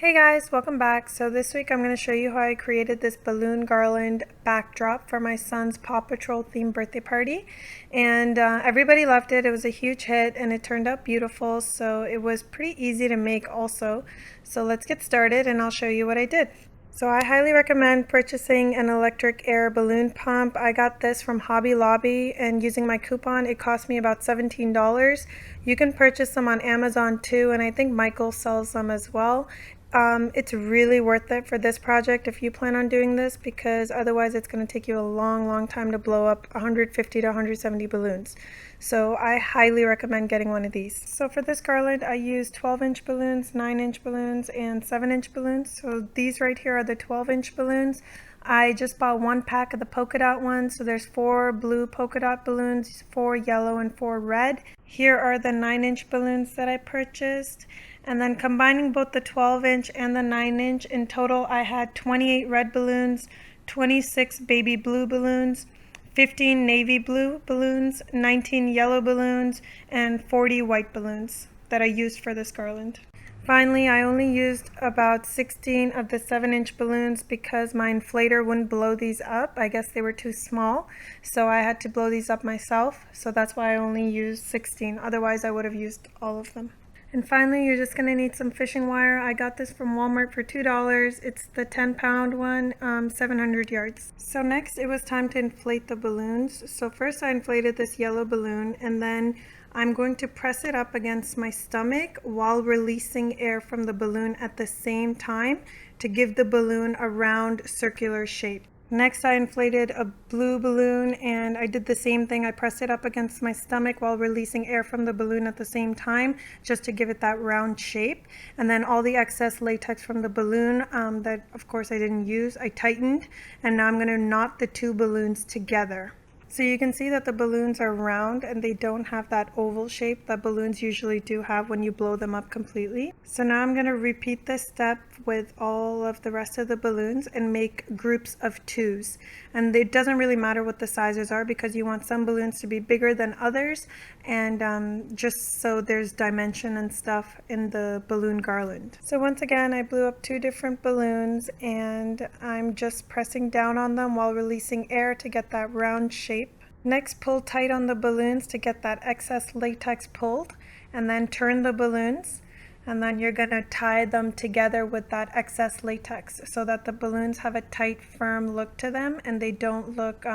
Hey guys, welcome back. So this week I'm going to show you how I created this balloon garland backdrop for my son's Paw Patrol themed birthday party. And everybody loved it. It was a huge hit and it turned out beautiful. So it was pretty easy to make also. So let's get started and I'll show you what I did. So I highly recommend purchasing an electric air balloon pump. I got this from Hobby Lobby and using my coupon it cost me about $17. You can purchase them on Amazon too, and I think Michael sells them as well. It's really worth it for this project if you plan on doing this, because otherwise it's going to take you a long time to blow up 150 to 170 balloons. So I highly recommend getting one of these. So for this garland I used 12-inch balloons, 9-inch balloons, and 7-inch balloons. So these right here are the 12-inch balloons. I just bought one pack of the polka dot ones, so there's 4 blue polka dot balloons, 4 yellow, and 4 red. Here are the 9-inch balloons that I purchased. And then combining both the 12-inch and the 9-inch, in total I had 28 red balloons, 26 baby blue balloons, 15 navy blue balloons, 19 yellow balloons, and 40 white balloons that I used for this garland. Finally, I only used about 16 of the 7-inch balloons because my inflator wouldn't blow these up. I guess they were too small, so I had to blow these up myself. So that's why I only used 16. Otherwise, I would have used all of them. And finally, you're just going to need some fishing wire. I got this from Walmart for $2. It's the 10-pound one, 700 yards. So next, it was time to inflate the balloons. So first I inflated this yellow balloon, and then I'm going to press it up against my stomach while releasing air from the balloon at the same time to give the balloon a round circular shape. Next, I inflated a blue balloon and I did the same thing. I pressed it up against my stomach while releasing air from the balloon at the same time, just to give it that round shape. And then all the excess latex from the balloon that of course I didn't use, I tightened, and now I'm going to knot the 2 balloons together. So you can see that the balloons are round and they don't have that oval shape that balloons usually do have when you blow them up completely. So now I'm going to repeat this step with all of the rest of the balloons and make groups of 2s. And it doesn't really matter what the sizes are because you want some balloons to be bigger than others, and just so there's dimension and stuff in the balloon garland. So once again, I blew up 2 different balloons and I'm just pressing down on them while releasing air to get that round shape. Next, pull tight on the balloons to get that excess latex pulled, and then turn the balloons, and then you're going to tie them together with that excess latex so that the balloons have a tight, firm look to them and they don't look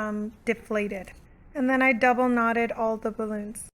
deflated. And then I double knotted all the balloons.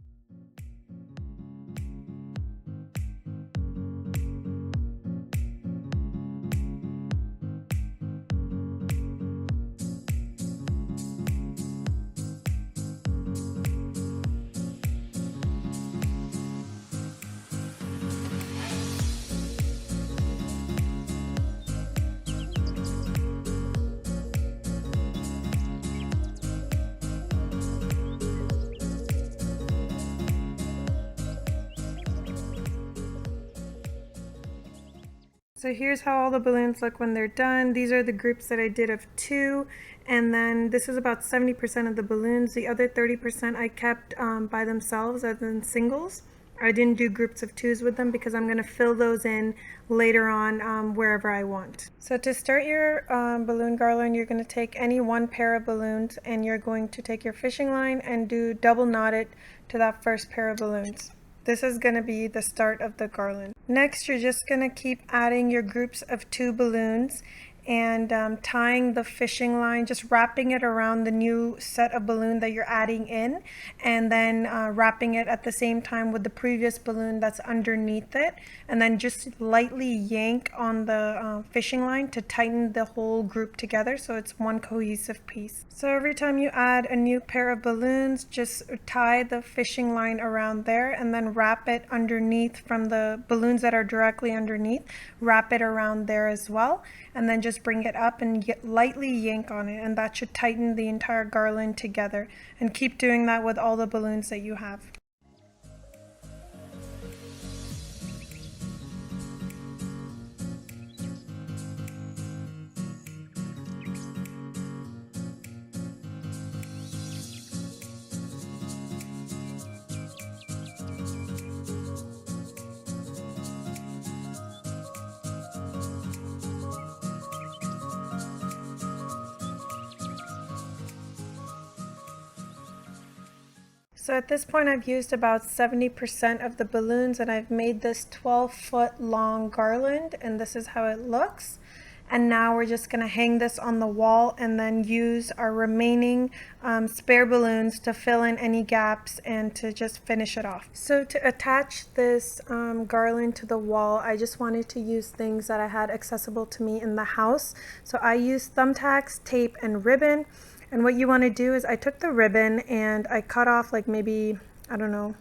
So here's how all the balloons look when they're done. These are the groups that I did of 2, and then this is about 70% of the balloons. The other 30% I kept by themselves as in singles. I didn't do groups of 2s with them because I'm going to fill those in later on wherever I want. So to start your balloon garland, you're going to take any one pair of balloons and you're going to take your fishing line and do double knot it to that first pair of balloons. This is going to be the start of the garland. Next, you're just going to keep adding your groups of 2 balloons and tying the fishing line, just wrapping it around the new set of balloon that you're adding in, and then wrapping it at the same time with the previous balloon that's underneath it, and then just lightly yank on the fishing line to tighten the whole group together so it's one cohesive piece. So every time you add a new pair of balloons, just tie the fishing line around there and then wrap it underneath from the balloons that are directly underneath, wrap it around there as well, and then just bring it up and lightly yank on it, and that should tighten the entire garland together. And keep doing that with all the balloons that you have. So at this point I've used about 70% of the balloons, and I've made this 12-foot long garland, and this is how it looks. And now we're just going to hang this on the wall and then use our remaining spare balloons to fill in any gaps and to just finish it off. So to attach this garland to the wall, I just wanted to use things that I had accessible to me in the house. So I used thumbtacks, tape, and ribbon. And what you want to do is I took the ribbon and I cut off like maybe, I don't know,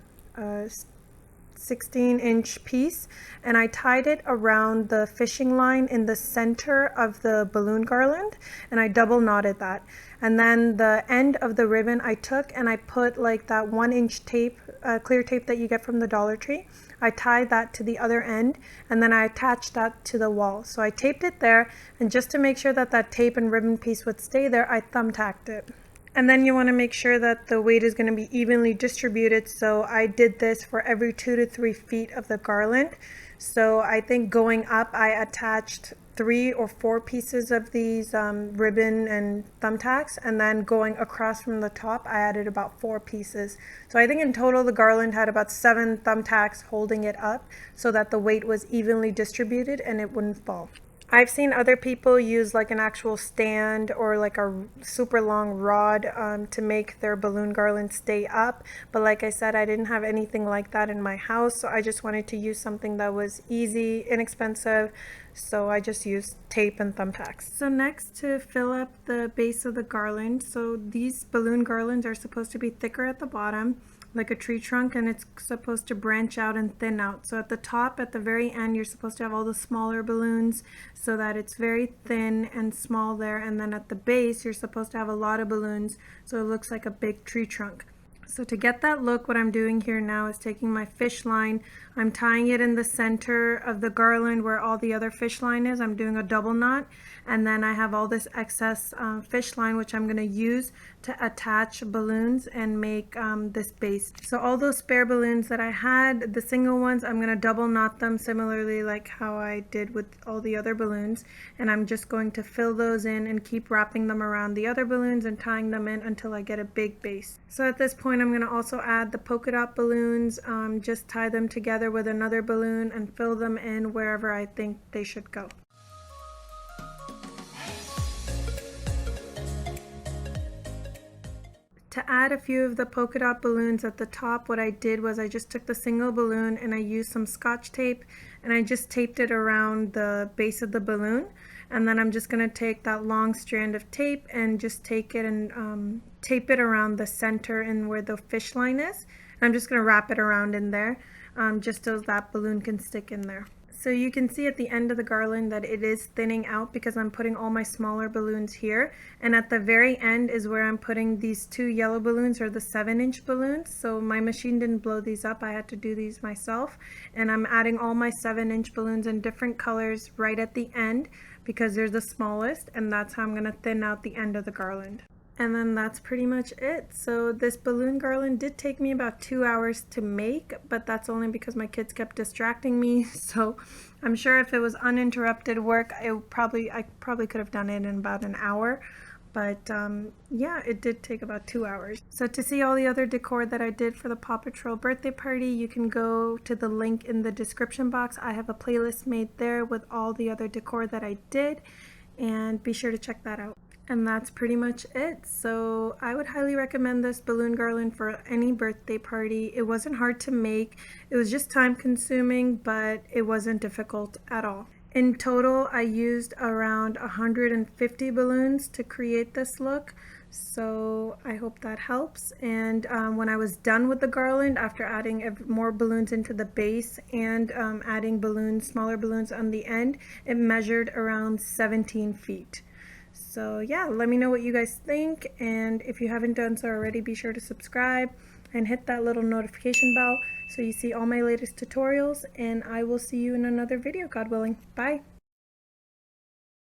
16-inch piece, and I tied it around the fishing line in the center of the balloon garland, and I double knotted that. And then the end of the ribbon I took and I put like that 1-inch tape, clear tape that you get from the Dollar Tree. I tied that to the other end, and then I attached that to the wall. So I taped it there, and just to make sure that that tape and ribbon piece would stay there, I thumbtacked it. And then you want to make sure that the weight is going to be evenly distributed. So I did this for every 2 to 3 feet of the garland. So I think going up, I attached 3 or 4 pieces of these ribbon and thumbtacks, and then going across from the top, I added about 4 pieces. So I think in total, the garland had about 7 thumbtacks holding it up so that the weight was evenly distributed and it wouldn't fall. I've seen other people use like an actual stand or like a super long rod to make their balloon garland stay up. But like I said, I didn't have anything like that in my house, so I just wanted to use something that was easy, inexpensive. So I just used tape and thumbtacks. So next, to fill up the base of the garland, so these balloon garlands are supposed to be thicker at the bottom, like a tree trunk, and it's supposed to branch out and thin out. So at the top, at the very end, you're supposed to have all the smaller balloons so that it's very thin and small there, and then at the base you're supposed to have a lot of balloons so it looks like a big tree trunk. So to get that look, what I'm doing here now is taking my fish line, I'm tying it in the center of the garland where all the other fish line is. I'm doing a double knot, and then I have all this excess fish line, which I'm going to use to attach balloons and make this base. So all those spare balloons that I had, the single ones, I'm going to double knot them similarly like how I did with all the other balloons, and I'm just going to fill those in and keep wrapping them around the other balloons and tying them in until I get a big base. So at this point, I'm going to also add the polka dot balloons, just tie them together with another balloon and fill them in wherever I think they should go. To add a few of the polka dot balloons at the top, what I did was I just took the single balloon and I used some Scotch tape and I just taped it around the base of the balloon. And then I'm just going to take that long strand of tape and just take it and tape it around the center and where the fish line is. And I'm just going to wrap it around in there just so that balloon can stick in there. So you can see at the end of the garland that it is thinning out because I'm putting all my smaller balloons here. And at the very end is where I'm putting these 2 yellow balloons, or the 7-inch balloons. So my machine didn't blow these up. I had to do these myself. And I'm adding all my 7-inch balloons in different colors right at the end because they're the smallest. And that's how I'm going to thin out the end of the garland. And then that's pretty much it. So this balloon garland did take me about 2 hours to make, but that's only because my kids kept distracting me. So I'm sure if it was uninterrupted work, I probably could have done it in about an hour. But yeah, it did take about 2 hours. So to see all the other decor that I did for the Paw Patrol birthday party, you can go to the link in the description box. I have a playlist made there with all the other decor that I did, and be sure to check that out. And that's pretty much it. So I would highly recommend this balloon garland for any birthday party. It wasn't hard to make. It was just time consuming, but it wasn't difficult at all. In total, I used around 150 balloons to create this look. So I hope that helps. And when I was done with the garland, after adding more balloons into the base and adding balloons, smaller balloons on the end, it measured around 17 feet. So yeah, let me know what you guys think, and if you haven't done so already, be sure to subscribe and hit that little notification bell so you see all my latest tutorials, and I will see you in another video, God willing. Bye!